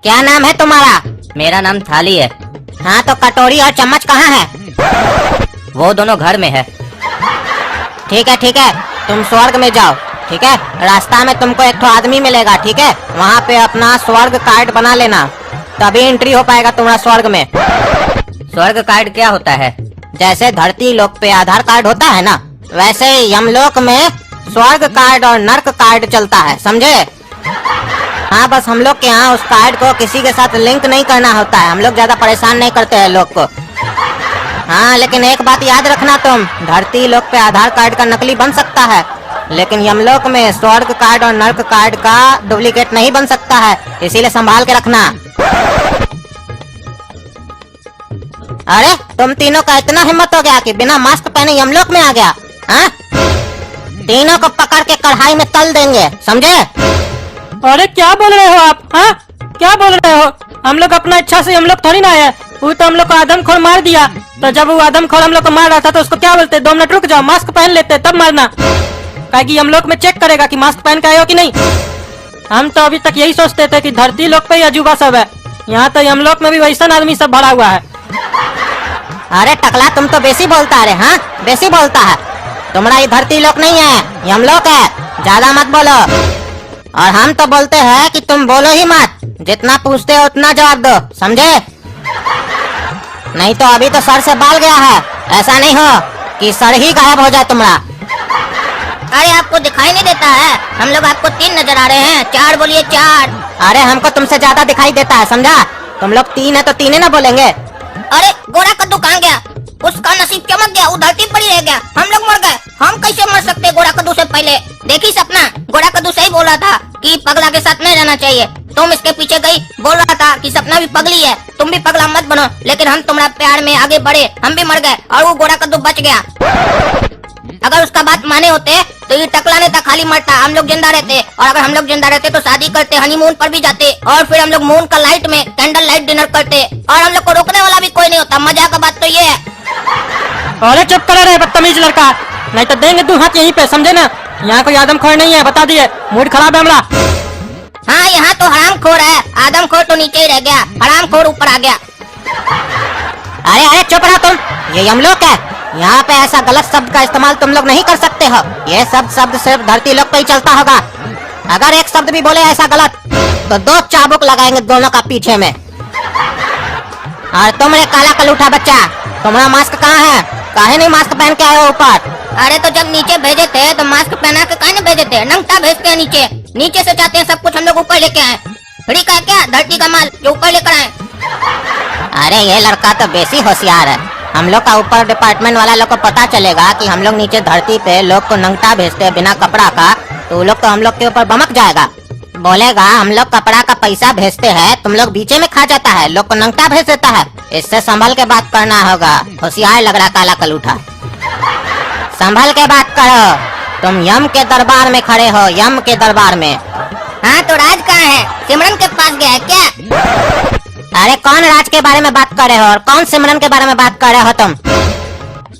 क्या नाम है तुम्हारा? मेरा नाम थाली है। हाँ तो कटोरी और चम्मच कहाँ है? वो दोनों घर में है। ठीक है, तुम स्वर्ग में जाओ। ठीक है, रास्ता में तुमको एक आदमी मिलेगा। ठीक है, वहाँ पे अपना स्वर्ग कार्ड बना लेना, तभी एंट्री हो पाएगा तुम्हारा स्वर्ग में। स्वर्ग कार्ड क्या होता है? जैसे धरती लोक पे आधार कार्ड होता है ना, वैसे यमलोक में स्वर्ग कार्ड और नर्क कार्ड चलता है, समझे? हाँ, बस हम लोग के यहाँ उस कार्ड को किसी के साथ लिंक नहीं करना होता है। हम लोग ज्यादा परेशान नहीं करते हैं लोग को। हाँ, लेकिन एक बात याद रखना, तुम धरती लोक पे आधार कार्ड का नकली बन सकता है, लेकिन यमलोक में स्वर्ग कार्ड और नर्क कार्ड का डुप्लीकेट नहीं बन सकता है, इसीलिए संभाल के रखना। अरे तुम तीनों का इतना हिम्मत हो गया कि बिना मास्क पहने यमलोक में आ गया? हाँ, तीनों को पकड़ के कढ़ाई में तल देंगे, समझे? अरे क्या बोल रहे हो आप? हाँ, क्या बोल रहे हो? हम लोग अपना इच्छा से हम लोग थोड़ी ना आए। वो तो हम लोग को आदमखोर मार दिया। तो जब वो आदमखोर हम लोग को मार रहा था तो उसको क्या बोलते? 2 मिनट रुक जाओ, मास्क पहन लेते तब मारना। काहे कि हम लोग में चेक करेगा कि मास्क पहन के आए हो कि नहीं। हम तो अभी तक यही सोचते थे कि धरती लोक पे ही अजूबा सब है, यहाँ तो हम लोग में भी वैसा आदमी सब भरा हुआ है। अरे टकला, तुम तो बेसी बोलता है। हाँ, बेसी बोलता है। तुम्हारा ये धरती लोक नहीं है, यमलोक है। ज्यादा मत बोलो। और हम तो बोलते हैं कि तुम बोलो ही मत, जितना पूछते हो उतना जवाब दो, समझे? नहीं तो अभी तो सर से बाल गया है, ऐसा नहीं हो कि सर ही गायब हो जाए तुम्हारा। अरे आपको दिखाई नहीं देता है? हम लोग आपको 3 नजर आ रहे हैं। 4 बोलिए, 4। अरे हमको तुमसे ज्यादा दिखाई देता है, समझा? तुम लोग 3 है तो 3 ही ना बोलेंगे। अरे गोरा कद्दू कहाँ गया? उसका नसीब चमक गया, वो धरती पर ही रह गया। हम लोग मर गए। हम कैसे मर सकते गोरा कद्दू से पहले? देखी सपना, गोरा कद्दू सही बोल रहा था कि पगला के साथ नहीं रहना चाहिए। तुम इसके पीछे गई, बोल रहा था कि सपना भी पगली है, तुम भी पगला मत बनो। लेकिन हम तुम्हारा प्यार में आगे बढ़े, हम भी मर गए और वो गोरा कद्दू बच गया। अगर उसका बात माने होते तो ये टकला नेता खाली मरता, हम लोग जिंदा रहते। और अगर हम लोग जिंदा रहते तो शादी करते, हनीमून पर भी जाते, और फिर हम लोग मून का लाइट में कैंडल लाइट डिनर करते, और हम लोग को रोकने वाला भी कोई नहीं होता। मजा का बात तो ये है। अरे चुप कर रहे बदतमीज लड़का, नहीं तो देंगे 2 हाथ यहीं पे, समझे ना? यहाँ कोई आदमखोर नहीं है, बता दिए। मूड खराब है हमारा। हाँ, यहाँ तो हरामखोर है। आदमखोर तो नीचे ही रह गया, हरामखोर ऊपर आ गया। अरे चुप रहो तुम, ये यमलोक है। यहाँ पे ऐसा गलत शब्द का इस्तेमाल तुम लोग नहीं कर सकते हो। ये सब शब्द सिर्फ धरती लोक पे ही चलता होगा। अगर एक शब्द भी बोले ऐसा गलत तो 2 चाबुक लगाएंगे दोनों का पीछे में। और तुम रे काला कलूठा बच्चा, तुम्हारा मास्क कहाँ है? काहे नहीं मास्क पहन के आए हो ऊपर? अरे तो जब नीचे भेजे थे तो मास्क पहना के काहे नहीं भेजे थे? नंगटा भेजते हैं नीचे। नीचे से चाहते हैं सब कुछ हम लोग ऊपर लेके आए। फ्री का क्या धरती का माल जो ऊपर लेकर आए? अरे ये लड़का तो बेसी होशियार है। हम लोग का ऊपर डिपार्टमेंट वाला लोग को पता चलेगा कि हम लोग नीचे धरती पे लोग को नंगटा भेजते हैं बिना कपड़ा का, तो वो लोग तो हम लोग के ऊपर बमक जाएगा। बोलेगा हम लोग कपड़ा का पैसा भेजते हैं, तुम लोग बीचे में खा जाता है, लोग को नंगटा भेज देता है। इससे संभल के बात करना होगा। होशियार लग रहा काला कलूठा, संभल के बात करो। तुम यम के दरबार में खड़े हो, यम के दरबार में। हाँ तो राज कहाँ है? सिमरन के पास गया है क्या? अरे कौन राज के बारे में बात कर रहे हो और कौन सिमरन के बारे में बात कर रहे हो तुम?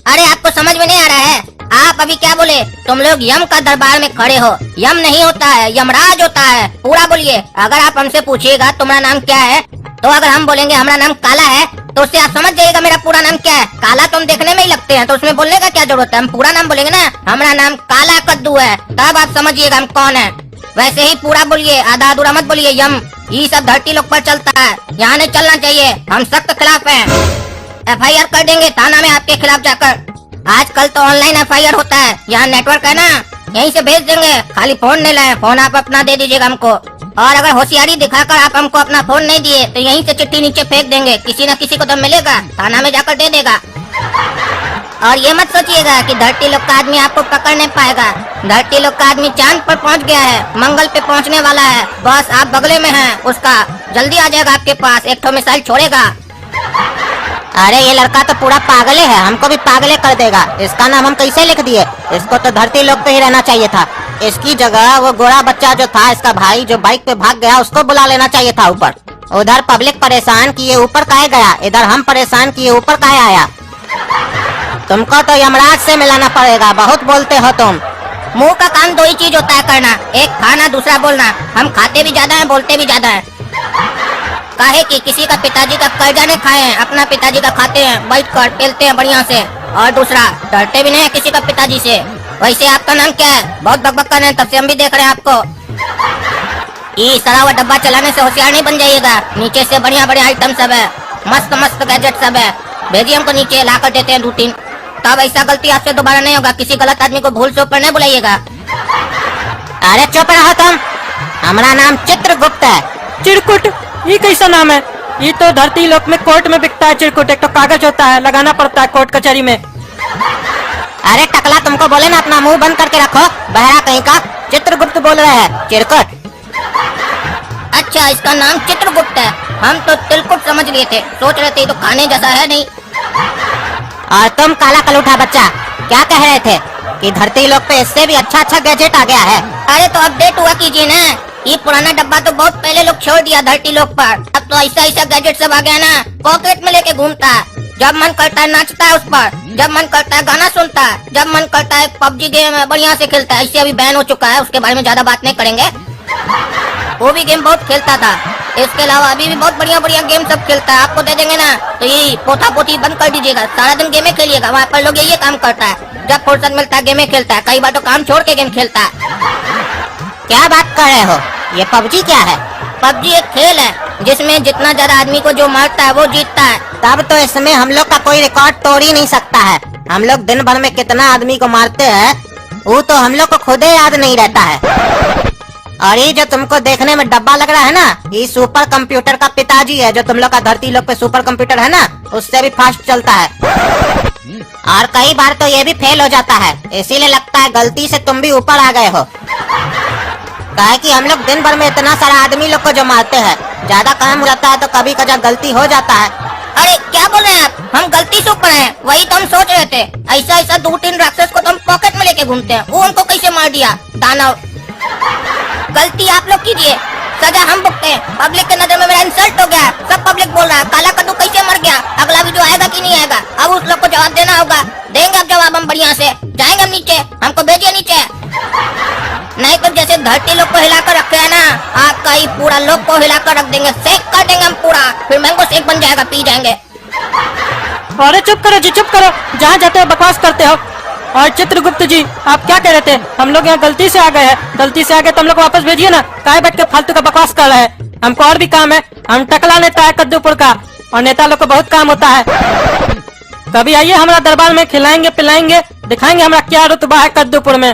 अरे आपको समझ में नहीं आ रहा है? आप अभी क्या बोले? तुम लोग यम का दरबार में खड़े हो। यम नहीं होता है, यमराज होता है। पूरा बोलिए। अगर आप हमसे पूछिएगा तुम्हारा नाम क्या है, तो अगर हम बोलेंगे हमारा नाम काला है, तो उससे आप समझ जाइएगा मेरा पूरा नाम क्या है। काला तो हम देखने में ही लगते हैं, तो उसमें बोलने का क्या जरूरत है? हम पूरा नाम बोलेंगे ना, हमारा नाम काला कद्दू है, तब आप समझिएगा हम कौन है। वैसे ही पूरा बोलिए, आधा अधूरा मत बोलिए। यम ये सब धरती लोक पर चलता है, यहाँ नहीं चलना चाहिए। हम सख्त खिलाफ हैं। FIR कर देंगे थाना में आपके खिलाफ जाकर। आजकल तो ऑनलाइन FIR होता है, यहाँ नेटवर्क है ना, यहीं से भेज देंगे। खाली फोन नहीं लाए, फोन आप अपना दे दीजिएगा हमको। और अगर होशियारी दिखाकर आप हमको अपना फोन नहीं दिए तो यहीं से चिट्ठी नीचे फेंक देंगे। किसी न किसी को तो मिलेगा, थाना में जाकर दे देगा। और ये मत सोचिएगा कि धरती लोक का आदमी आपको पकड़ नहीं पाएगा। धरती लोक का आदमी चांद पर पहुंच गया है, मंगल पे पहुंचने वाला है। बस आप बगले में हैं उसका, जल्दी आ जाएगा आपके पास, एक ठो मिसाइल छोड़ेगा। अरे ये लड़का तो पूरा पागले है, हमको भी पागले कर देगा। इसका नाम हम कैसे लिख दिए? इसको तो धरती लोक पे ही रहना चाहिए था। इसकी जगह वो गोरा बच्चा जो था, इसका भाई जो बाइक पे भाग गया, उसको बुला लेना चाहिए था ऊपर। उधर पब्लिक परेशान कि ये ऊपर काहे गया, इधर हम परेशान कि ये ऊपर काहे आया। तुमको तो यमराज से मिलाना पड़ेगा, बहुत बोलते हो तुम। मुंह का काम 2 ही चीज होता है करना, एक खाना दूसरा बोलना। हम खाते भी ज्यादा हैं, बोलते भी ज्यादा हैं। काहे कि किसी का पिताजी का कर्जा नहीं खाए हैं, अपना पिताजी का खाते हैं, बैठ कर पेलते हैं बढ़िया से। और दूसरा, डरते भी नहीं है किसी का पिताजी से। वैसे आपका नाम क्या है? बहुत बकबक कर रहे हैं, तब से हम भी देख रहे हैं आपको। ये सड़ा हुआ डब्बा चलाने से होशियार नहीं बन जाइएगा। नीचे से बढ़िया बढ़िया आइटम सब है, मस्त मस्त गैजेट सब है। भेजिए हमको नीचे, ला कर देते हैं 2-3। तब ऐसा गलती आपसे दोबारा नहीं होगा। किसी गलत आदमी को भूल चूक पर नहीं बुलाइएगा। अरे चुप रहो तुम, हमारा नाम चित्रगुप्त है। चिरकुट, ये कैसा नाम है? ये तो धरती लोक में कोर्ट में बिकता है चिरकुट। एक तो कागज होता है, लगाना पड़ता है कोर्ट कचहरी में। अरे टकला, तुमको बोले ना अपना मुंह बंद करके रखो, बहरा कहीं का। चित्रगुप्त बोल रहे हैं, चिरकुट। अच्छा, इसका नाम चित्रगुप्त है। हम तो तिलकुट समझ लिए थे, सोच रहे थे तो खाने जैसा है नहीं। और तुम काला कलूठा बच्चा, क्या कह रहे थे कि धरती लोक पे इससे भी अच्छा अच्छा गैजेट आ गया है? अरे तो अपडेट हुआ कीजिए ना। ये पुराना डब्बा तो बहुत पहले लोग छोड़ दिया धरती लोक पर। अब तो ऐसा ऐसा गैजेट सब आ गया ना, पॉकेट में लेके घूमता है। जब मन करता है नाचता है उस पर, जब मन करता है गाना सुनता है, जब मन करता है PUBG गेम है बढ़िया से खेलता है। इससे अभी बैन हो चुका है, उसके बारे में ज्यादा बात नहीं करेंगे। वो भी गेम बहुत खेलता था। इसके अलावा अभी भी बहुत बढ़िया बढ़िया गेम सब खेलता है। आपको दे देंगे ना तो ये पोथा पोथी बंद कर दीजिएगा, सारा दिन गेमे खेलिएगा। वहाँ पर लोग यही काम करता है, जब फुर्सत मिलता है गेमे खेलता है। कई बार तो काम छोड़ के गेम खेलता है। क्या बात कर रहे हो? ये PUBG क्या है? PUBG एक खेल है जिसमें जितना ज्यादा आदमी को जो मारता है वो जीतता है। तब तो इसमें हम लोग का कोई रिकॉर्ड तोड़ ही नहीं सकता है। हम लोग दिन भर में कितना आदमी को मारते हैं वो तो हम लोग को खुद ही याद नहीं रहता है। और ये जो तुमको देखने में डब्बा लग रहा है ना, ये सुपर कंप्यूटर का पिताजी है। जो तुम लोग का धरती लोक पे सुपर कंप्यूटर है ना, उससे भी फास्ट चलता है। और कई बार तो ये भी फेल हो जाता है, इसीलिए लगता है गलती से तुम भी ऊपर आ गए हो। काहे कि हम लोग दिन भर में इतना सारा आदमी लोग को जो मारते हैं, ज्यादा काम रहता है तो कभी कभी गलती हो जाता है। अरे क्या बोल रहे हैं आप? हम गलती से ऊपर हैं, वही तो हम सोच रहे थे। ऐसा ऐसा 2-3 राक्षस को तो हम पॉकेट में लेके घूमते हैं, वो हमको कैसे मार दिया दानव। गलती आप लोग कीजिए, सजा हम भुगते हैं। पब्लिक के नजर में मेरा इंसल्ट हो गया। सब पब्लिक बोल रहा है काला कद्दू कैसे मर गया। अगला वीडियो आएगा कि नहीं आएगा, अब उस लोग को जवाब देना होगा। देंगे अब जवाब हम बढ़िया से। जाएंगे हम नीचे, हमको भेजिए नीचे। नहीं तो जैसे धरती लोग को हिलाकर रखे है ना, आपका ही पूरा लोग को हिलाकर रख देंगे, सेक कर देंगे हम पूरा। फिर मैंगो शेक बन जाएगा, पी जाएंगे। अरे चुप करो जी, चुप करो। जहाँ जाते हो बकवास करते हो। और चित्रगुप्त जी, आप क्या कह रहे थे? हम लोग यहाँ गलती से आ गए हैं। गलती से आ गए तो हम लोग वापस भेजिए ना। काहे बैठ के फालतू का बकवास कर रहे हैं? हमको और भी काम है। हम टकला नेता है कद्दूपुर का, और नेता लोग को बहुत काम होता है। कभी आइए हमारा दरबार में, खिलाएंगे पिलाएंगे, दिखाएंगे हमारा क्या रुतबा है कद्दूपुर में।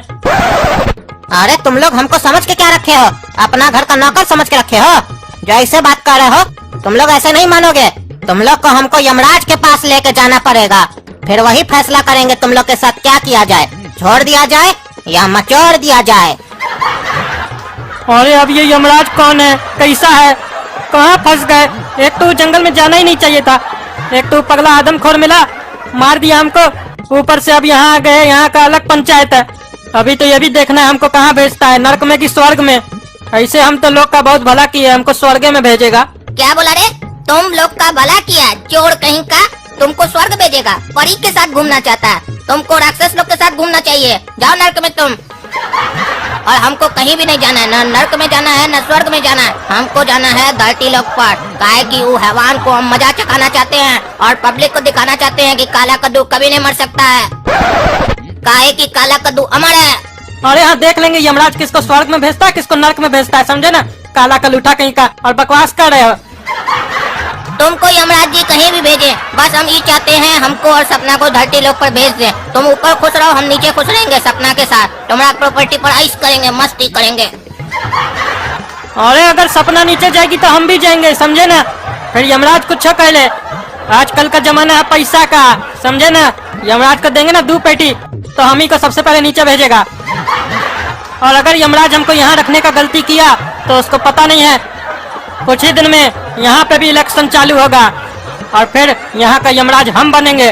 अरे तुम लोग हमको समझ के क्या रखे हो? अपना घर का नौकर समझ के रखे हो? जो ऐसे बात कर रहे हो, तुम लोग ऐसे नहीं मानोगे। तुम लोग को हमको यमराज के पास लेके जाना पड़ेगा, फिर वही फैसला करेंगे तुम लोग के साथ क्या किया जाए, छोड़ दिया जाए या मचोड़ दिया जाए। अरे अब ये यमराज कौन है, कैसा है, कहाँ फंस गए? एक तो जंगल में जाना ही नहीं चाहिए था, एक तो पगला आदमखोर मिला, मार दिया हमको। ऊपर से अब यहाँ आ गए, यहाँ का अलग पंचायत है। अभी तो ये भी देखना है हमको कहाँ भेजता है, नर्क में कि स्वर्ग में। ऐसे हम तो लोग का बहुत भला किया, हमको स्वर्ग में भेजेगा। क्या बोला रे? तुम लोग का भला किया, चोर कहीं का। तुमको स्वर्ग भेजेगा, परी के साथ घूमना चाहता है। तुमको राक्षस लोग के साथ घूमना चाहिए, जाओ नर्क में तुम। और हमको कहीं भी नहीं जाना है, न नर्क में जाना है न स्वर्ग में जाना है। हमको जाना है धरती लोक पर। काहे कि वो हैवान को हम मजा चखाना चाहते हैं और पब्लिक को दिखाना चाहते हैं कि काला कद्दू कभी नहीं मर सकता है। काहे कि काला कद्दू अमर है। अरे हाँ, देख लेंगे यमराज किसको स्वर्ग में भेजता है, किसको नर्क में भेजता है, समझे ना? काला कलूठा कहीं का, और बकवास कर रहे हो। तुमको यमराज जी कहीं भी भेजे, बस हम ये चाहते हैं हमको और सपना को धरती लोक पर भेज दे। तुम ऊपर खुश रहो, हम नीचे खुश रहेंगे सपना के साथ। तुम्हारा प्रॉपर्टी पर आइश करेंगे, मस्ती करेंगे। अरे अगर सपना नीचे जाएगी तो हम भी जाएंगे, समझे ना? फिर यमराज कुछ कह ले। आजकल का जमाना है पैसा का, समझे ना? यमराज को देंगे ना 2 पेटी तो हम ही को सबसे पहले नीचे भेजेगा। और अगर यमराज हमको यहाँ रखने का गलती किया तो उसको पता नहीं है, कुछ ही दिन में यहाँ पे भी इलेक्शन चालू होगा और फिर यहाँ का यमराज हम बनेंगे।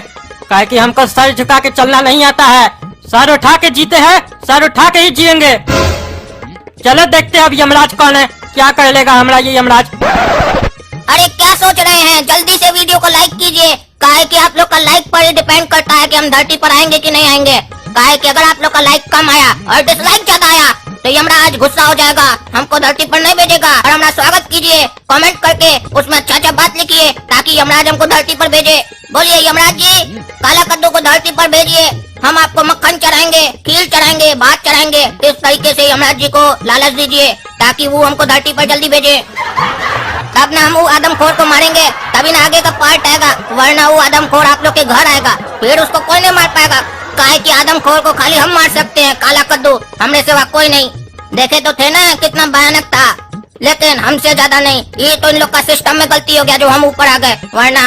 काहे कि हमको सर झुका के चलना नहीं आता है, सर उठा के जीते हैं, सर उठा के ही जिएंगे। चलो देखते हैं अब यमराज कौन है, क्या कर लेगा हमारा ये यमराज। अरे क्या सोच रहे हैं? जल्दी से वीडियो को लाइक कीजिए। काहे कि आप लोग का लाइक पर ही डिपेंड करता है कि हम धरती पर आएंगे कि नहीं आएंगे। काहे कि अगर आप लोग का लाइक कम आया और डिसलाइक ज्यादा आया तो यमराज गुस्सा हो जाएगा, हमको धरती पर नहीं भेजेगा। और हमारा स्वागत कीजिए कमेंट करके, उसमें अच्छा बात लिखिए ताकि यमराज हमको धरती पर भेजे। बोलिए यमराज जी, काला कद्दू को धरती पर भेजिए, हम आपको मक्खन चढ़ाएंगे, खीर चढ़ाएंगे, भात चढ़ाएंगे। इस तरीके से यमराज जी को लालच दीजिए ताकि वो हमको धरती पर जल्दी भेजे। तब ना हम वो आदमखोर को मारेंगे, तभी ना आगे का पार्ट आएगा, वरना वो आदमखोर आप लोग के घर आएगा, फिर उसको कोई नहीं मार पाएगा। काहे कि आदमखोर को खाली हम मार सकते हैं, काला कद्दू हमने सिवा कोई नहीं। देखे तो थे ना कितना भयानक था, लेकिन हमसे ज्यादा नहीं। ये तो इन लोग का सिस्टम में गलती हो गया जो हम ऊपर आ गए, वरना।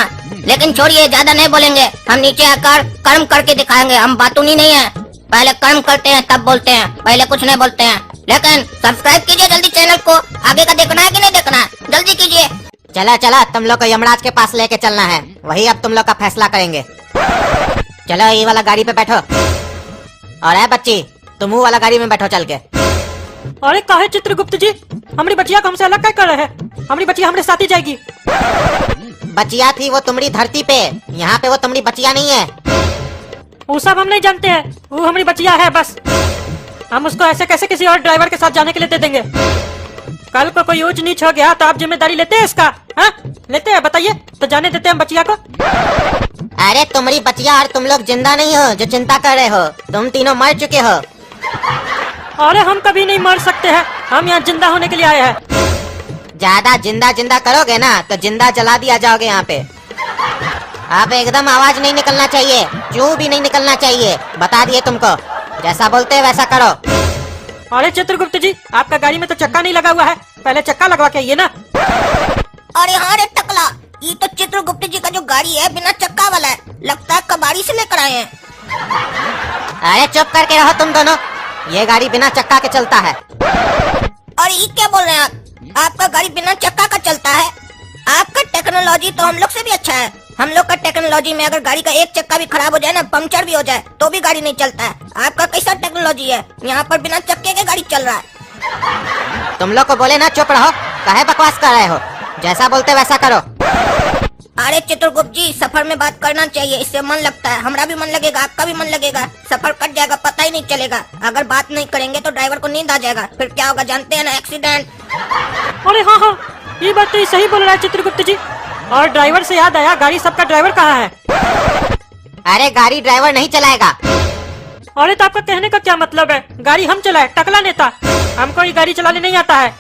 लेकिन छोड़िए, ज्यादा नहीं बोलेंगे, हम नीचे आकर कर्म करके दिखाएंगे। हम बातूनी नहीं है, पहले कर्म करते हैं तब बोलते हैं, पहले कुछ नहीं बोलते हैं। लेकिन सब्सक्राइब कीजिए जल्दी चैनल को, आगे का देखना है कि नहीं देखना है, जल्दी कीजिए। चला चला, तुम लोग को यमराज के पास लेके चलना है, वही अब तुम लोग का फैसला करेंगे। चलो ये वाला गाड़ी पे बैठो, और है बच्ची तुम वो वाला गाड़ी में बैठो चल के। अरे काहे चित्रगुप्त जी, हमारी बचिया को हमसे अलग क्या कर रहे हैं? हमारी बचिया हमारे साथ ही जाएगी। बचिया थी वो तुम्हारी धरती पे, यहाँ पे वो तुम्हारी बचिया नहीं है। वो सब हम नहीं जानते हैं, वो हमारी बचिया है बस। हम उसको ऐसे कैसे किसी और ड्राइवर के साथ जाने के लिए दे देंगे? कल को कोई ऊंच नीच हो गया तो आप जिम्मेदारी लेते हैं इसका? हाँ लेते हैं, बताइए तो जाने देते हैं हम बचिया को। अरे तुम्हारी बचिया और तुम लोग जिंदा नहीं हो जो चिंता कर रहे हो, तुम तीनों मर चुके हो। अरे हम कभी नहीं मर सकते हैं, हम यहाँ जिंदा होने के लिए आए हैं। ज्यादा जिंदा जिंदा करोगे ना तो जिंदा जला दिया जाओगे यहाँ पे। आप एकदम आवाज नहीं निकलना चाहिए, चू भी नहीं निकलना चाहिए, बता दिए तुमको। जैसा बोलते हैं वैसा करो। अरे चित्रगुप्त जी, आपका गाड़ी में तो चक्का नहीं लगा हुआ है, पहले चक्का लगवा के आइए ना। अरे हाँ रे टकला, ये तो चित्रगुप्त जी का जो गाड़ी है बिना चक्का वाला है, लगता है कबाड़ी से लेकर आए हैं। अरे चुप करके रहो तुम दोनों, ये गाड़ी बिना चक्का के चलता है। और ये क्या बोल रहे हैं आप? आपका गाड़ी बिना चक्का का चलता है? आपका टेक्नोलॉजी तो हम लोग से भी अच्छा है। हम लोग का टेक्नोलॉजी में अगर गाड़ी का एक चक्का भी खराब हो जाए ना, पंचर भी हो जाए, तो भी गाड़ी नहीं चलता है। आपका कैसा टेक्नोलॉजी है? यहाँ पर बिना चक्के के गाड़ी चल रहा है। तुम लोग को बोले ना चुप रहो, काहे बकवास कर रहे हो? जैसा बोलते वैसा करो। अरे चित्रगुप्त जी, सफर में बात करना चाहिए, इससे मन लगता है, हमारा भी मन लगेगा, आपका भी मन लगेगा, सफर कट जाएगा, पता ही नहीं चलेगा। अगर बात नहीं करेंगे तो ड्राइवर को नींद आ जाएगा, फिर क्या होगा जानते हैं ना, एक्सीडेंट। अरे हाँ हाँ, ये बात तो ये सही बोल रहा है चित्रगुप्त जी। और ड्राइवर से याद आया, गाड़ी सबका ड्राइवर कहाँ है? अरे गाड़ी ड्राइवर नहीं चलाएगा। अरे तो आपका कहने का क्या मतलब है? गाड़ी हम चलाए, टकला नेता, हमको ये गाड़ी चलाने नहीं आता है।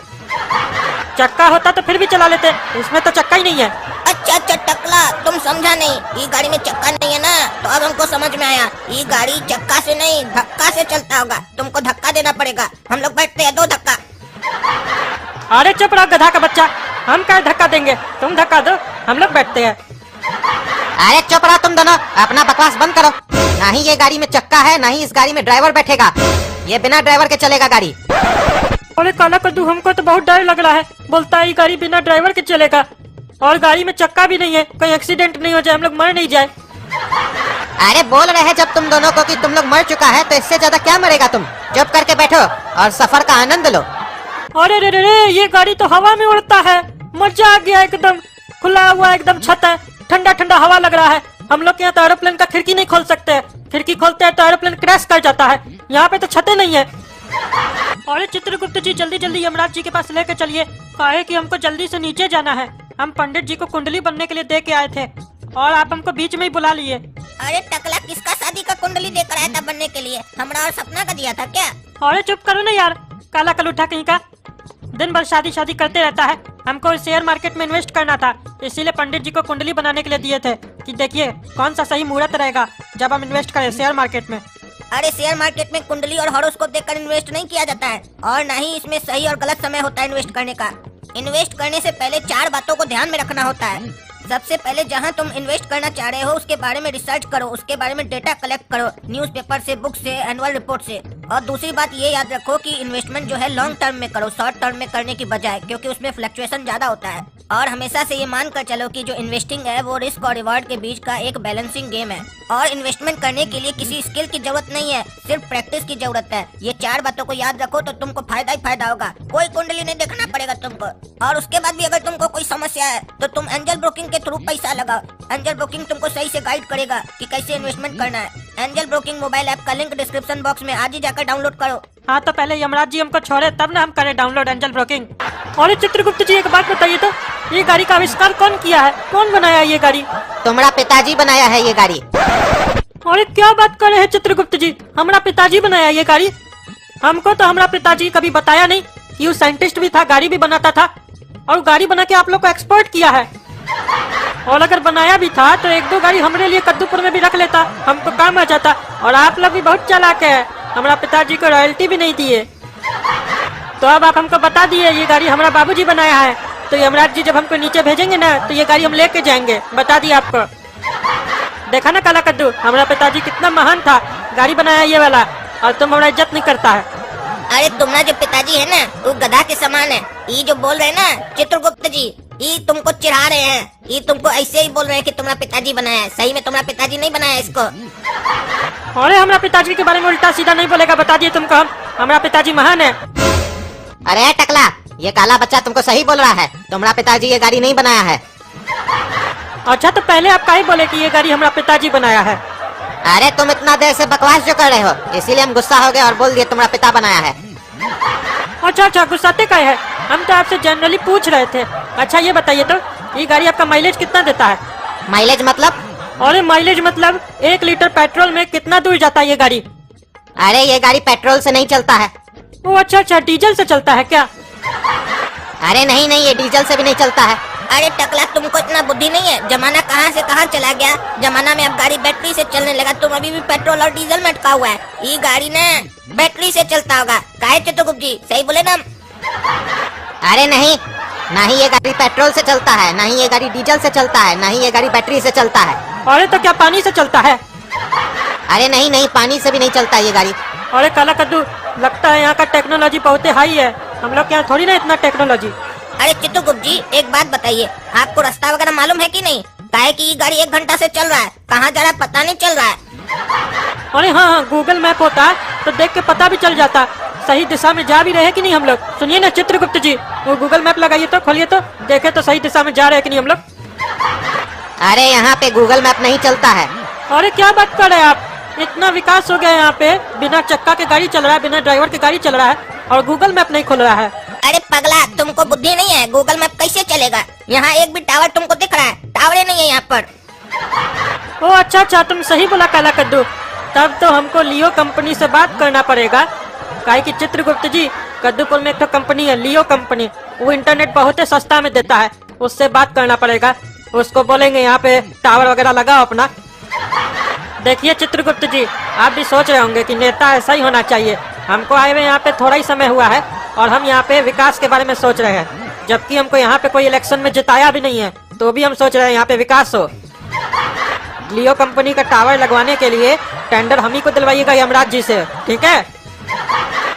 चक्का होता तो फिर भी चला लेते, इसमें तो चक्का ही नहीं है। अच्छा अच्छा टकला, तुम समझा नहीं, ये गाड़ी में चक्का नहीं है ना, तो अब हमको समझ में आया। ये गाड़ी चक्का से नहीं धक्का से चलता होगा, तुमको धक्का देना पड़ेगा। हम लोग बैठते हैं 2 धक्का। अरे चुप रहो गधा का बच्चा, हम क्या धक्का देंगे, तुम धक्का दो, हम लोग बैठते हैं। अरे चुप रहो तुम दोनों, अपना बकवास बंद करो। ना ही ये गाड़ी में चक्का है, ना ही इस गाड़ी में ड्राइवर बैठेगा, ये बिना ड्राइवर के चलेगा गाड़ी। अरे काला कद्दू, हमको तो बहुत डर लग रहा है, बोलता है ये गाड़ी बिना ड्राइवर के चलेगा, और गाड़ी में चक्का भी नहीं है, कोई एक्सीडेंट नहीं हो जाए, हम लोग मर नहीं जाए। अरे बोल रहे हैं जब तुम दोनों को कि तुम लोग मर चुका है, तो इससे ज्यादा क्या मरेगा तुम? चुप करके बैठो और सफर का आनंद लो। अरे रे रे रे, ये गाड़ी तो हवा में उड़ता है, मजा आ गया एकदम। खुला हुआ एकदम छत है, ठंडा ठंडा हवा लग रहा है। हम लोग यहाँ तो एरोप्लेन का खिड़की नहीं खोल सकते, खिड़की खोलते हैं तो एरोप्लेन क्रैश कर जाता है। यहाँ पे तो छतें नहीं है। अरे चित्रगुप्त जी, जल्दी जल्दी यमराज जी के पास लेकर चलिए, काहे कि हमको जल्दी से नीचे जाना है। हम पंडित जी को कुंडली बनने के लिए दे के आए थे, और आप हमको बीच में ही बुला लिए। अरे टकला, किसका शादी का कुंडली देकर आया था बनने के लिए? हमरा और सपना का दिया था क्या? अरे चुप करो ना यार, काला कलूठा कहीं का, दिन भर शादी शादी करते रहता है। हमको शेयर मार्केट में इन्वेस्ट करना था, इसीलिए पंडित जी को कुंडली बनाने के लिए दिए थे कि देखिए कौन सा सही मुहूर्त रहेगा जब हम इन्वेस्ट करें शेयर मार्केट में। अरे शेयर मार्केट में कुंडली और हॉरोस्कोप देखकर इन्वेस्ट नहीं किया जाता है, और न ही इसमें सही और गलत समय होता है इन्वेस्ट करने का। इन्वेस्ट करने से पहले 4 बातों को ध्यान में रखना होता है। सबसे पहले जहां तुम इन्वेस्ट करना चाह रहे हो उसके बारे में रिसर्च करो, उसके बारे में डेटा कलेक्ट करो, न्यूज़पेपर से, बुक से, एनुअल रिपोर्ट से। और दूसरी बात ये याद रखो कि इन्वेस्टमेंट जो है लॉन्ग टर्म में करो, शॉर्ट टर्म में करने की बजाय, क्योंकि उसमें फ्लक्चुएशन ज्यादा होता है। और हमेशा से ये मान कर चलो कि जो इन्वेस्टिंग है वो रिस्क और रिवार्ड के बीच का एक बैलेंसिंग गेम है। और इन्वेस्टमेंट करने के लिए किसी स्किल की जरूरत नहीं है, सिर्फ प्रैक्टिस की जरूरत है। ये 4 बातों को याद रखो तो तुमको फायदा ही फायदा होगा, कोई कुंडली नहीं देखना पड़ेगा तुमको। और उसके बाद भी अगर तुमको कोई समस्या है तो तुम एंजल ब्रोकिंग के थ्रू पैसा लगाओ। एंजल ब्रोकिंग तुमको सही से गाइड करेगा कि कैसे इन्वेस्टमेंट करना है। एंजल ब्रोकिंग मोबाइल ऐप का लिंक डिस्क्रिप्शन बॉक्स में आज ही जाकर पे डाउनलोड करो। हाँ तो पहले यमराज जी हमको छोड़े तब ना हम करें डाउनलोड एंजल ब्रोकिंग। और चित्रगुप्त जी एक बात बताइए तो, ये गाड़ी का आविष्कार कौन किया है, कौन बनाया ये गाड़ी? तुम्हारा पिताजी बनाया है ये गाड़ी। अरे क्या बात कर रहे हैं चित्रगुप्त जी, हमारा पिताजी बनाया ये गाड़ी? हमको तो हमारा पिताजी कभी बताया नहीं कि वो साइंटिस्ट भी था, गाड़ी भी बनाता था, और गाड़ी बना के आप लोग को एक्सपोर्ट किया है। और अगर बनाया भी था तो एक दो गाड़ी हमारे लिए कद्दूपुर में भी रख लेता, हमको काम आ जाता। और आप लोग भी बहुत चालाक है, हमारा पिताजी को रॉयल्टी भी नहीं दिए। तो अब आप हमको बता दिए ये गाड़ी हमारा बाबूजी बनाया है, तो यमराज जी जब हमको नीचे भेजेंगे ना तो ये गाड़ी हम लेके जाएंगे। बता दिया आपको। देखा ना काला कद्दू, हमारा पिताजी कितना महान था, गाड़ी बनाया ये वाला, और तुम हमारा इज्जत नहीं करता है। अरे तुम्हारा जो पिताजी है ना वो गधा के समान है। ये जो बोल रहे हैं ना चित्रगुप्त जी, ये तुमको चिढ़ा रहे हैं, ये तुमको ऐसे ही बोल रहे हैं कि तुम्हारा पिताजी बनाया है। सही में तुम्हारा पिताजी नहीं बनाया इसको। अरे हमारा पिताजी के बारे में उल्टा सीधा नहीं बोलेगा, बता दिए तुमको हम, हमारा पिताजी महान है। अरे टकला, ये काला बच्चा तुमको सही बोल रहा है, तुम्हारा पिताजी ये गाड़ी नहीं बनाया है। अच्छा तो पहले आप काहे बोले कि ये गाड़ी हमारा पिताजी बनाया है? अरे तुम इतना देर से बकवास जो कर रहे हो, इसीलिए हम गुस्सा हो गए और बोल दिए तुम्हारा पिता बनाया है। अच्छा गुस्साते काहे है, हम तो आपसे जनरली पूछ रहे थे। अच्छा ये बताइए तो, ये गाड़ी आपका माइलेज कितना देता है? माइलेज मतलब? अरे माइलेज मतलब 1 लीटर पेट्रोल में कितना दूर जाता है ये गाड़ी? अरे ये गाड़ी पेट्रोल से नहीं चलता है। ओ अच्छा, डीजल से चलता है क्या? अरे नहीं, ये डीजल से भी नहीं चलता है। अरे टकला, तुमको इतना बुद्धि नहीं है? जमाना कहाँ से कहाँ चला गया। जमाना में अब गाड़ी बैटरी से चलने लगा, तुम अभी भी पेट्रोल और डीजल में अटका हुआ है। ये गाड़ी ना बैटरी से चलता होगा। काहे चित्रगुप्त जी, सही बोले ना? अरे नहीं, ना ही ये गाड़ी पेट्रोल से चलता है, ना ही ये गाड़ी डीजल से चलता है, ना ही ये गाड़ी बैटरी से चलता है। अरे तो क्या पानी से चलता है? अरे नहीं, पानी से भी नहीं चलता ये गाड़ी। अरे काला कद्दू, लगता है यहाँ का टेक्नोलॉजी बहुत हाई है, हम लोग के यहाँ थोड़ी ना इतना टेक्नोलॉजी। अरे चित्रगुप्त जी एक बात बताइए, आपको रास्ता वगैरह मालूम है कि नहीं? काहे कि ये गाड़ी 1 घंटा से चल रहा है, कहाँ जा रहा है पता नहीं चल रहा है। अरे हाँ, गूगल मैप होता तो देख के पता भी चल जाता सही दिशा में जा भी रहे कि नहीं हम लोग। सुनिए ना चित्रगुप्त जी, वो गूगल मैप लगाइए तो, खोलिए तो, देखे तो सही दिशा में जा रहे हैं कि नहीं हम लोग। अरे यहाँ पे गूगल मैप नहीं चलता है। अरे क्या बात कर रहे हैं आप, इतना विकास हो गया यहाँ पे, बिना चक्का के गाड़ी चल रहा है, बिना ड्राइवर के गाड़ी चल रहा है, और गूगल मैप नहीं खुल रहा है। अरे पगला, तुमको बुद्धि नहीं है? गूगल मैप कैसे चलेगा? यहाँ एक भी टावर तुमको दिख रहा है? टावरे नहीं है यहाँ पर। ओ अच्छा, तुम सही बोला काला कद्दू, तब तो हमको लियो कंपनी से बात करना पड़ेगा। काहे कि चित्रगुप्त जी, कद्दूपुर में एक तो कंपनी है लियो कंपनी, वो इंटरनेट बहुत ही सस्ता में देता है, उससे बात करना पड़ेगा। उसको बोलेंगे यहाँ पे टावर वगैरह लगाओ अपना। देखिए चित्रगुप्त जी, आप भी सोच रहे होंगे कि नेता ऐसा ही होना चाहिए। हमको आए हुए यहाँ पे थोड़ा ही समय हुआ है और हम यहाँ पे विकास के बारे में सोच रहे हैं, जबकि हमको यहाँ पे कोई इलेक्शन में जिताया भी नहीं है, तो भी हम सोच रहे हैं यहाँ पे विकास हो। लियो कंपनी का टावर लगवाने के लिए टेंडर हम ही को दिलवाइएगा यमराज जी से, ठीक है?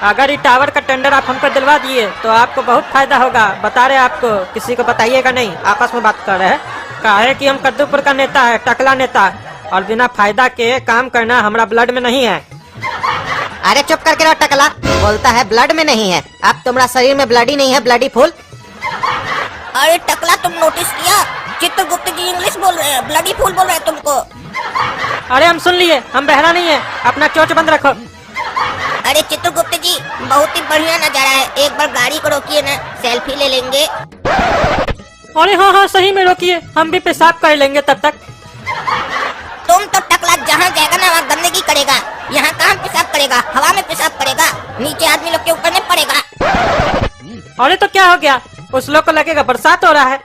अगर ये टावर का टेंडर आप हमको दिलवा दिए तो आपको बहुत फायदा होगा। बता रहे आपको, किसी को बताइएगा नहीं, आपस में बात कर रहे हैं। काहे कि हम कद्दूपुर का नेता है, टकला नेता, और बिना फायदा के काम करना हमारा ब्लड में नहीं है। अरे चुप करके रहो टकला, बोलता है ब्लड में नहीं है। अब तुम्हारा शरीर में ब्लड ही नहीं है, ब्लडी फूल। अरे टकला, तुम नोटिस किया? चित्रगुप्त जी इंग्लिश बोल रहे हैं, ब्लडी फूल बोल रहे हैं तुमको। अरे हम सुन लिए, हम बहरा नहीं है, अपना चोच बंद रखो। अरे चित्रगुप्त जी, बहुत ही बढ़िया नजारा है, एक बार गाड़ी को रोकिए ना, सेल्फी ले लेंगे। अरे हाँ, सही में रोकिए, हम भी पेशाब कर लेंगे तब तक। तुम तो टकला जहाँ जाएगा ना वहाँ गंदगी करेगा, यहाँ कहाँ पेशाब करेगा? हवा में पेशाब करेगा, नीचे आदमी लोग के ऊपर नहीं पड़ेगा। अरे तो क्या हो गया, उस लोग को लगेगा बरसात हो रहा है।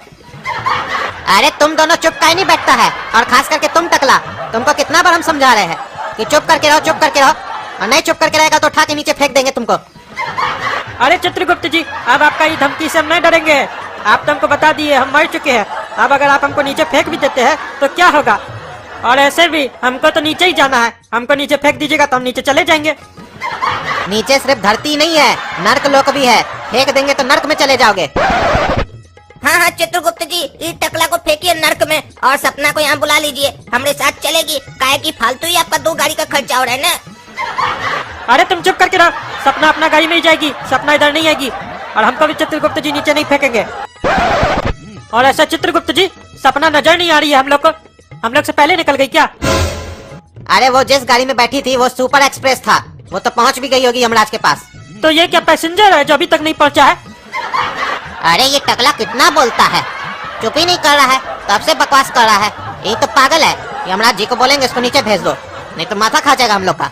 अरे तुम दोनों चुप का ही नहीं बैठता है, और खास करके तुम टकला, तुमको कितना बार हम समझा रहे हैं कि चुप करके रहो, चुप करके रहो, और नहीं चुप करके रहेगा तो उठा के नीचे फेंक देंगे तुमको। अरे चित्रगुप्त जी, अब आपका ये धमकी से हम नहीं डरेंगे, आप तो हमको बता दिए हम मर चुके हैं। अब अगर आप हमको नीचे फेंक भी देते हैं तो क्या होगा? और ऐसे भी हमको तो नीचे ही जाना है, हमको नीचे फेंक दीजिएगा तो हम नीचे चले जाएंगे। नीचे सिर्फ धरती नहीं है, नर्क लोक भी है, फेंक देंगे तो नर्क में चले जाओगे। हाँ चित्रगुप्त जी, इस टकला को फेंकिए नर्क में, और सपना को यहाँ बुला लीजिए, हमारे साथ चलेगी। काहे कि फालतू ही आपका 2 गाड़ी का खर्चा हो रहा है ना। अरे तुम चुप करके रहो, सपना अपना गाड़ी में ही जाएगी, सपना इधर नहीं आएगी, और हमको भी चित्रगुप्त जी नीचे नहीं फेंकेंगे। और ऐसा चित्रगुप्त जी, सपना नजर नहीं आ रही है हम लोग को, हम लोग से पहले निकल गई क्या? अरे वो जिस गाड़ी में बैठी थी वो सुपर एक्सप्रेस था, वो तो पहुंच भी गई होगी यमराज के पास। तो ये क्या पैसेंजर है जो अभी तक नहीं पहुंचा है? अरे ये टकला कितना बोलता है, चुप ही नहीं कर रहा है, तब से बकवास कर रहा है। ये तो पागल है। यमराज जी को बोलेंगे इसको नीचे भेज दो, नहीं तो माथा खा जाएगा हम लोग का।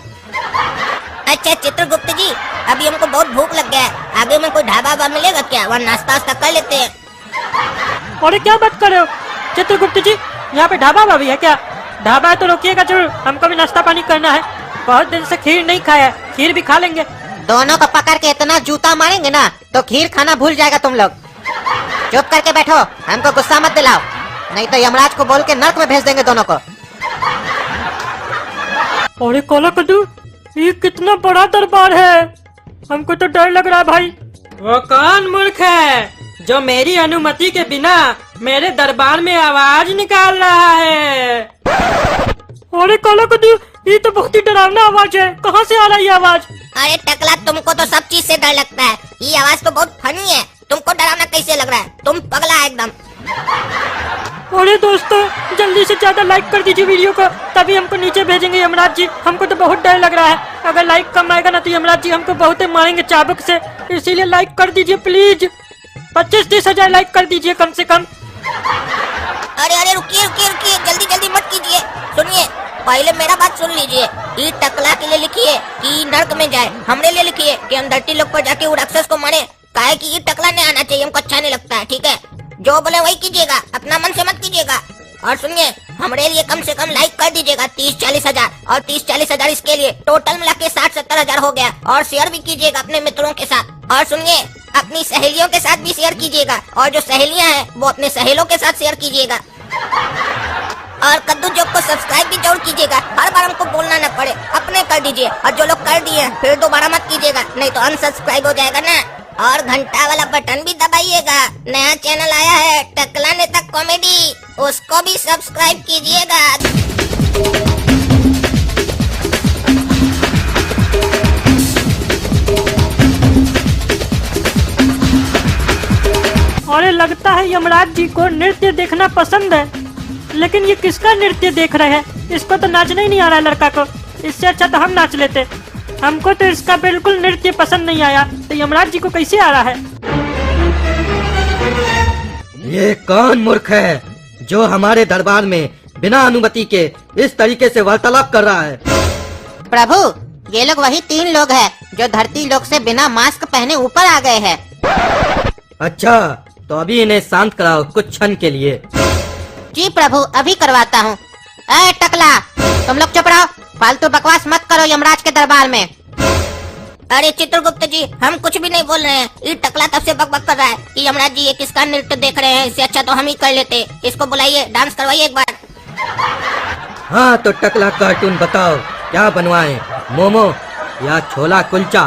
अच्छा चित्रगुप्त जी, अभी हमको बहुत भूख लग गया है, आगे में कोई ढाबा वाबा मिलेगा क्या? वहाँ नाश्ता वास्ता कर लेते हैं। अरे क्या बात कर रहे हो चित्रगुप्त जी, यहाँ पे ढाबा वाबा भी है क्या? ढाबा है तो रोकिएगा जरूर, हमको भी नाश्ता पानी करना है। बहुत दिन से खीर नहीं खाया है, खीर भी खा लेंगे। दोनों को पकड़ के इतना जूता मारेंगे ना तो खीर खाना भूल जाएगा तुम लोग। चुप करके बैठो, हमको गुस्सा मत दिलाओ, नहीं तो यमराज को बोल के नर्क में भेज देंगे दोनों को। अरे काला कद्दू, ये कितना बड़ा दरबार है, हमको तो डर लग रहा है भाई। वो कौन मूर्ख है जो मेरी अनुमति के बिना मेरे दरबार में आवाज निकाल रहा है? अरे काला कद्दू, ये तो बहुत ही डरावना आवाज है, कहाँ से आ रही है आवाज? अरे टकला, तुमको तो सब चीज से डर लगता है, ये आवाज तो बहुत फनी है, तुमको डरावना कैसे लग रहा है? तुम पगला है एकदम। अरे दोस्तों, जल्दी से ज्यादा लाइक कर दीजिए वीडियो को, तभी हमको नीचे भेजेंगे यमराज जी। हमको तो बहुत डर लग रहा है, अगर लाइक कम आएगा ना तो यमराज जी हमको बहुत ही मारेंगे चाबुक से, इसीलिए लाइक कर दीजिए प्लीज। 25-30 हजार लाइक कर दीजिए कम से कम। अरे अरे रुकिए रुकिए रुकिए, जल्दी जल्दी मत कीजिए, सुनिए पहले मेरा बात सुन लीजिए। ये टकला के लिए लिखिए कि नर्क में जाए, हमरे लिए लिखिए कि हम धरती लोक पर जाके वो राक्षस को मारे, काहे कि ये टकला नहीं आना चाहिए, हमको अच्छा नहीं लगता है, ठीक है? जो बोले वही कीजिएगा, अपना मन से मत कीजिएगा। और सुनिए, हमारे लिए कम से कम लाइक कर दीजिएगा 30-40 हजार, और 30-40 हजार इसके लिए टोटल मिला के 60-70 हजार हो गया। और शेयर भी कीजिएगा अपने मित्रों के साथ, और सुनिए अपनी सहेलियों के साथ भी शेयर कीजिएगा, और जो सहेलियां हैं वो अपने सहेलों के साथ शेयर कीजिएगा। और कद्दू जोक को सब्सक्राइब भी जरूर कीजिएगा, हर बार हमको बोलना न पड़े, अपने कर दीजिए। और जो लोग कर दिए फिर दोबारा मत कीजिएगा, नहीं तो अनसब्सक्राइब हो जाएगा ना। और घंटा वाला बटन भी दबाइएगा, नया चैनल आया है टकला नेता कॉमेडी, उसको भी सब्सक्राइब कीजिएगा। अरे लगता है यमराज जी को नृत्य देखना पसंद है, लेकिन ये किसका नृत्य देख रहे हैं? इसको तो नाचना ही नहीं आ रहा है लड़का को, इससे अच्छा तो हम नाच लेते। हमको तो इसका बिल्कुल नृत्य पसंद नहीं आया, तो यमराज जी को कैसे आ रहा है? ये कौन मूर्ख है जो हमारे दरबार में बिना अनुमति के इस तरीके से वार्तालाप कर रहा है? प्रभु, ये लोग वही 3 लोग हैं जो धरती लोक से बिना मास्क पहने ऊपर आ गए हैं। अच्छा, तो अभी इन्हें शांत कराओ कुछ क्षण के लिए। जी प्रभु, अभी करवाता हूँ। ए टकला, तुम लोग चुप रहो, फालतू बकवास मत करो यमराज के दरबार में। अरे चित्रगुप्त जी, हम कुछ भी नहीं बोल रहे हैं, ये टकला तब से बकबक कर रहा है कि यमराज जी ये किसका नृत्य देख रहे हैं, इससे अच्छा तो हम ही कर लेते। इसको बुलाइए, डांस करवाइए एक बार। हाँ तो टकला कार्टून बताओ, क्या बनवाएं, मोमो या छोला कुलचा?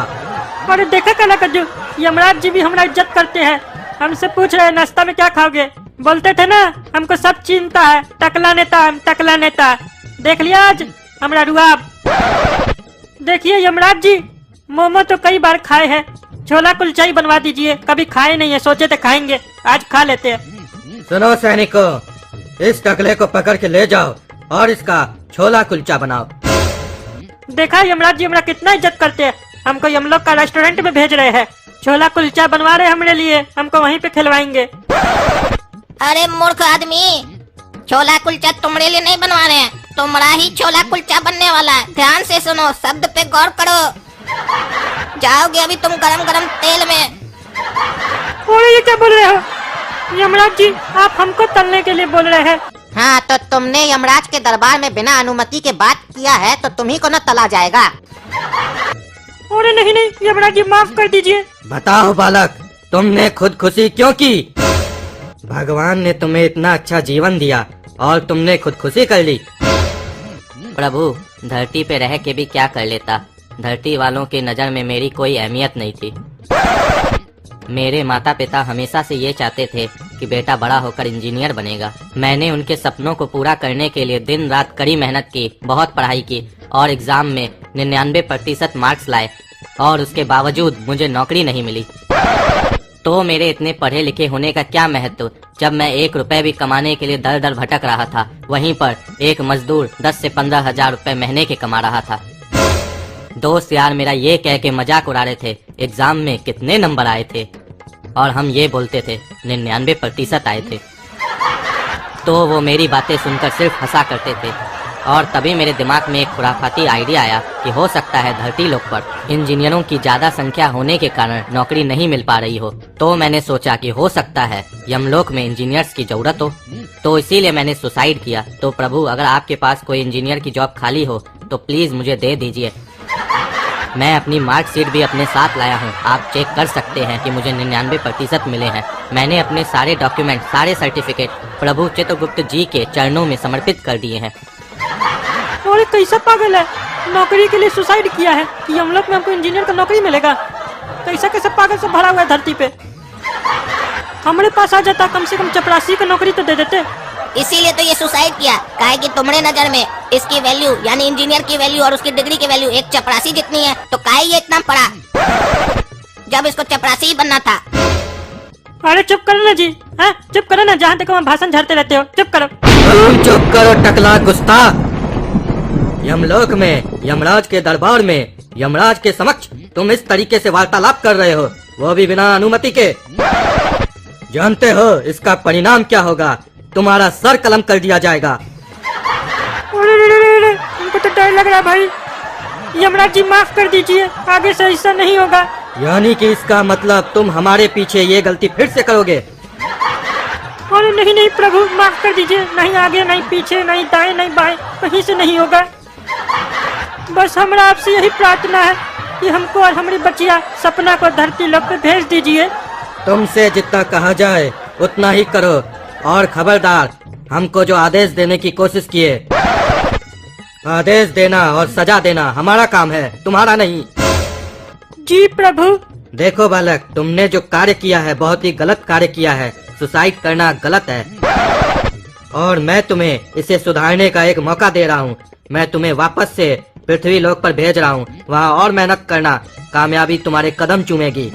अरे देखा काला कद्दू, यमराज जी भी हमारा इज्जत करते हैं, हमसे पूछ रहे हैं नाश्ता में क्या खाओगे? बोलते थे ना हमको सब चिंता है, टकला नेता टकला नेता। देख लिया आज हमारा रुआब। देखिए यमराज जी, मोमो तो कई बार खाए हैं, छोला कुलचा ही बनवा दीजिए, कभी खाए नहीं है, सोचे थे खाएंगे, आज खा लेते हैं। सुनो सैनिकों, इस टकले को पकड़ के ले जाओ और इसका छोला कुलचा बनाओ। देखा यमराज जी हमारा कितना इज्जत करते हैं, हमको यमलोक का रेस्टोरेंट में भेज रहे हैं, छोला कुलचा बनवा रहे हमारे लिए, हमको वहीं पे खिलवाएंगे। अरे मूर्ख आदमी, छोला कुलचा तुम्हारे लिए नहीं बनवा रहे हैं, तुम्हारा ही छोला कुलचा बनने वाला है। ध्यान से सुनो, शब्द पे गौर करो, जाओगे अभी तुम गरम गरम तेल में। अरे ये क्या बोल रहे हो यमराज जी, आप हमको तलने के लिए बोल रहे हैं? हाँ, तो तुमने यमराज के दरबार में बिना अनुमति के बात किया है तो तुम्ही को न तला जाएगा। अरे नहीं नहीं यमराज जी, माफ कर दीजिए। बताओ बालक, तुमने खुदकुशी क्यों की? भगवान ने तुम्हें इतना अच्छा जीवन दिया और तुमने खुदकुशी कर ली। प्रभु, धरती पे रह के भी क्या कर लेता, धरती वालों की नजर में मेरी कोई अहमियत नहीं थी। मेरे माता पिता हमेशा से ये चाहते थे कि बेटा बड़ा होकर इंजीनियर बनेगा। मैंने उनके सपनों को पूरा करने के लिए दिन रात कड़ी मेहनत की, बहुत पढ़ाई की और एग्जाम में 99% मार्क्स लाए, और उसके बावजूद मुझे नौकरी नहीं मिली। तो मेरे इतने पढ़े लिखे होने का क्या महत्व, जब मैं 1 रुपए भी कमाने के लिए दर दर भटक रहा था, वहीं पर एक मजदूर 10 से 15 हजार रुपए महीने के कमा रहा था। दोस्त यार मेरा ये कह के मजाक उड़ा रहे थे एग्जाम में कितने नंबर आए थे, और हम ये बोलते थे 99% आए थे। तो वो मेरी बातें सुनकर सिर्फ हंसा करते थे, और तभी मेरे दिमाग में एक खुराफाती आइडिया आया कि हो सकता है धरती लोक पर इंजीनियरों की ज्यादा संख्या होने के कारण नौकरी नहीं मिल पा रही हो। तो मैंने सोचा कि हो सकता है यमलोक में इंजीनियर्स की जरूरत हो, तो इसीलिए मैंने सुसाइड किया। तो प्रभु, अगर आपके पास कोई इंजीनियर की जॉब खाली हो तो प्लीज मुझे दे दीजिए। मैं अपनी मार्कशीट भी अपने साथ लाया हूँ, आप चेक कर सकते हैं कि मुझे 99% मिले हैं। मैंने अपने सारे डॉक्यूमेंट, सारे सर्टिफिकेट प्रभु चित्रगुप्त जी के चरणों में समर्पित कर दिए हैं। और कैसा पागल है, नौकरी के लिए सुसाइड किया है कि हम लोग में हमको इंजीनियर का नौकरी मिलेगा। कैसा पागल से भरा हुआ है धरती पे। हमारे पास आ जाता, कम से कम चपरासी का नौकरी तो दे देते। इसीलिए तो ये सुसाइड किया, काहे कि तुम्हारे नजर में इसकी वैल्यू यानी इंजीनियर की वैल्यू और उसकी डिग्री की वैल्यू एक चपरासी जितनी है, तो काहे ये इतना पड़ा जब इसको चपरासी ही बनना था। अरे चुप करो ना जी, हाँ चुप करो ना, जहाँ तक वहाँ भाषण झाड़ते रहते हो, चुप करो। तुम चुप करो टकला गुस्ताख। यमलोक में, यमराज के दरबार में, यमराज के समक्ष तुम इस तरीके से वार्तालाप कर रहे हो, वो भी बिना अनुमति के। जानते हो इसका परिणाम क्या होगा? तुम्हारा सर कलम कर दिया जाएगा। अरे, हमको तो डर लग रहा है भाई। यमराज जी माफ कर दीजिए, आगे से ऐसा नहीं होगा। यानी कि इसका मतलब तुम हमारे पीछे ये गलती फिर से करोगे? अरे नहीं प्रभु, माफ कर दीजिए। नहीं आगे, नहीं पीछे, नहीं दाएं, नहीं बाएं, कहीं से नहीं होगा। बस हमारा आपसे यही प्रार्थना है कि हमको और हमारी बच्चिया सपना को धरती लोक पे भेज दीजिए। तुमसे जितना कहा जाए उतना ही करो, और खबरदार, हमको जो आदेश देने की कोशिश किए, आदेश देना और सजा देना हमारा काम है, तुम्हारा नहीं। जी प्रभु। देखो बालक, तुमने जो कार्य किया है बहुत ही गलत कार्य किया है। सुसाइड करना गलत है, और मैं तुम्हें इसे सुधारने का एक मौका दे रहा हूँ। मैं तुम्हें वापस से पृथ्वी लोक पर भेज रहा हूँ, वहाँ और मेहनत करना, कामयाबी तुम्हारे कदम चूमेगी।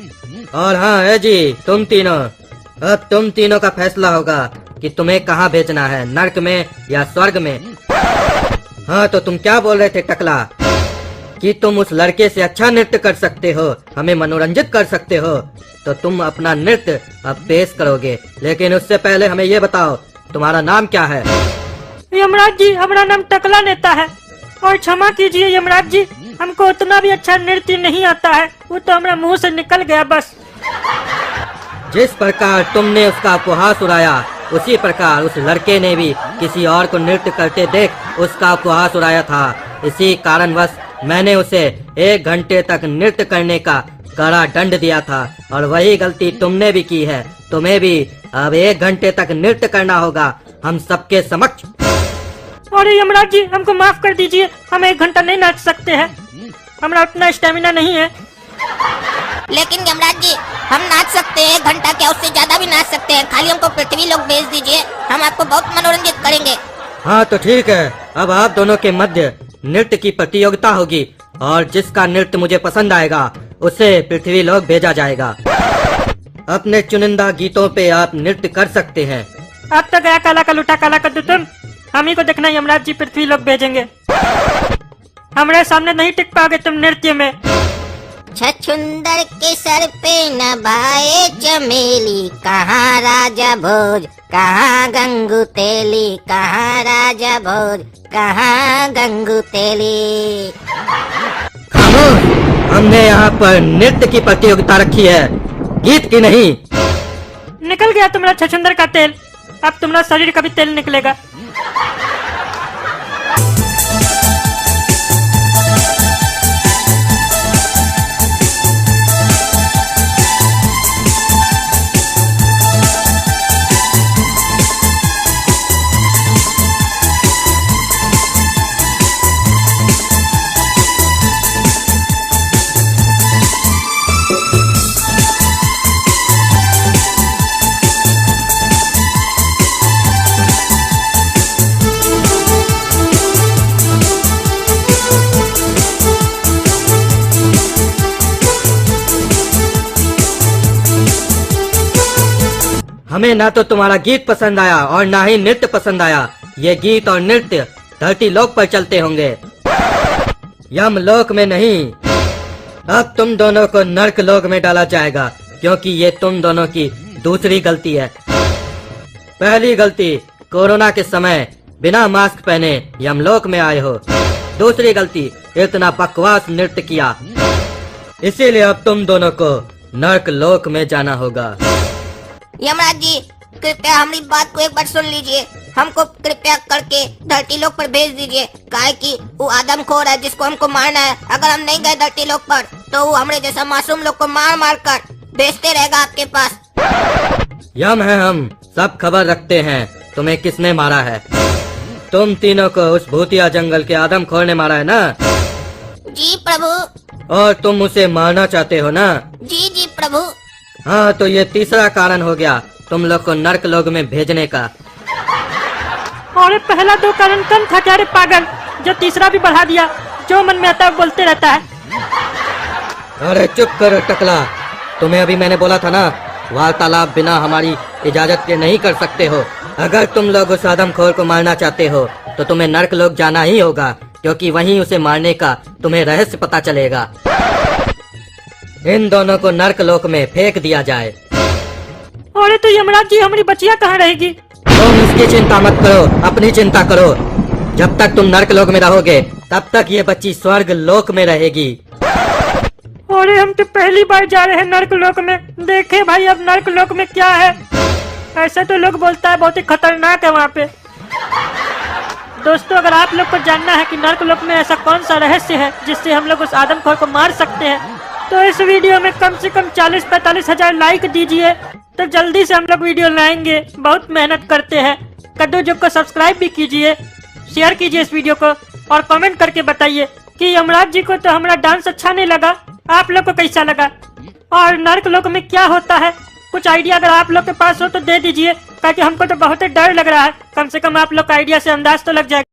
और हाँ है जी, तुम तीनों, अब तुम तीनों का फैसला होगा कि तुम्हें कहाँ भेजना है, नर्क में या स्वर्ग में। हाँ तो तुम क्या बोल रहे थे टकला, कि तुम उस लड़के से अच्छा नृत्य कर सकते हो, हमें मनोरंजित कर सकते हो, तो तुम अपना नृत्य अब पेश करोगे। लेकिन उससे पहले हमें ये बताओ, तुम्हारा नाम क्या है? यमराज जी, हमारा नाम टकला नेता है। और क्षमा कीजिए यमराज जी, हमको उतना भी अच्छा नृत्य नहीं आता है, वो तो हमारे मुंह से निकल गया बस। जिस प्रकार तुमने उसका उपहास उड़ाया, उसी प्रकार उस लड़के ने भी किसी और को नृत्य करते देख उसका उपहास उड़ाया था। इसी कारणवश मैंने उसे 1 घंटे तक नृत्य करने का कड़ा दंड दिया था, और वही गलती तुमने भी की है। तुम्हें भी अब 1 घंटे तक नृत्य करना होगा, हम सबके समक्ष। अरे यमराज जी, हमको माफ कर दीजिए, हम 1 घंटा नहीं नाच सकते हैं, हमारा उतना स्टेमिना नहीं है। लेकिन यमराज जी, हम नाच सकते हैं, 1 घंटा क्या, उससे ज्यादा भी नाच सकते हैं। खाली हमको पृथ्वी लोक भेज दीजिए, हम आपको बहुत मनोरंजित करेंगे। हाँ तो ठीक है, अब आप दोनों के मध्य नृत्य की प्रतियोगिता होगी, और जिसका नृत्य मुझे पसंद आएगा उसे पृथ्वी लोक भेजा जाएगा। अपने चुनिंदा गीतों पे आप नृत्य कर सकते हैं। अब तो गया काला का लुटा काला कर दो तुम, हम ही को देखना यमराज जी पृथ्वी लोक भेजेंगे। हमारे सामने नहीं टिक पाओगे तुम नृत्य में। छछुंदर के सर पे नभाए चमेली, कहाँ राजा भोज, कहाँ गंगू तेली, कहाँ राजा भोज, कहाँ गंगू तेली। खामोश, हमने यहाँ पर नृत्य की प्रतियोगिता रखी है, गीत की नहीं। निकल गया तुम्हारा छछुंदर का तेल, अब तुम्हारा शरीर का भी तेल निकलेगा। हमें ना तो तुम्हारा गीत पसंद आया और ना ही नृत्य पसंद आया। ये गीत और नृत्य धरती लोक पर चलते होंगे। यमलोक में नहीं, अब तुम दोनों को नर्क लोक में डाला जाएगा, क्योंकि ये तुम दोनों की दूसरी गलती है। पहली गलती, कोरोना के समय बिना मास्क पहने यमलोक में आए हो। दूसरी गलती, इतना बकवास नृत्य किया, इसीलिए अब तुम दोनों को नर्क लोक में जाना होगा। यमराज जी, कृपया हमारी बात को एक बार सुन लीजिए। हमको कृपया करके धरती लोक पर भेज दीजिए, काहे कि वो आदमखोर है जिसको हमको मारना है। अगर हम नहीं गए धरती लोक पर तो वो हमरे जैसा मासूम लोग को मार मार कर भेजते रहेगा आपके पास। यम है, हम सब खबर रखते हैं तुम्हें किसने मारा है। तुम तीनों को उस भूतिया जंगल के आदमखोर ने मारा है ना? जी प्रभु। और तुम उसे मारना चाहते हो ना? जी जी प्रभु। हाँ, तो ये तीसरा कारण हो गया तुम लोग को नर्क लोक में भेजने का। और पहला दो कारण कम था क्या रे पागल, जो तीसरा भी बढ़ा दिया। जो मन में आता है बोलते रहता है। अरे चुप करो टकला, तुम्हें अभी मैंने बोला था ना, वार्तालाप बिना हमारी इजाजत के नहीं कर सकते हो। अगर तुम लोग उस आदमखोर को मारना चाहते हो तो तुम्हें नर्क लोक जाना ही होगा, क्योंकि वहीं उसे मारने का तुम्हें रहस्य पता चलेगा। इन दोनों को नर्क लोक में फेंक दिया जाए। अरे तो यमराज जी, हमारी बच्चियाँ कहाँ रहेगी? तुम इसकी चिंता मत करो, अपनी चिंता करो। जब तक तुम नर्क लोक में रहोगे तब तक ये बच्ची स्वर्ग लोक में रहेगी। अरे हम तो पहली बार जा रहे हैं नर्क लोक में। देखे भाई अब नर्क लोक में क्या है। ऐसे तो लोग बोलता है बहुत ही खतरनाक है वहाँ पे। दोस्तों, अगर आप लोग को जानना है कि नर्क लोक में ऐसा कौन सा रहस्य है जिससे हम लोग उस आदमखोर को मार सकते हैं, तो इस वीडियो में कम से कम 40-45 हजार लाइक दीजिए, तो जल्दी से हम लोग वीडियो लाएंगे। बहुत मेहनत करते हैं। कद्दू जो को सब्सक्राइब भी कीजिए, शेयर कीजिए इस वीडियो को, और कमेंट करके बताइए कि यमराज जी को तो हमारा डांस अच्छा नहीं लगा, आप लोग को कैसा लगा, और नर्क लोक में क्या होता है। कुछ आइडिया अगर आप लोग के पास हो तो दे दीजिए, ताकि हमको तो बहुत ही डर लग रहा है। कम से कम आप लोग का आइडिया से अंदाज तो लग जाएगा।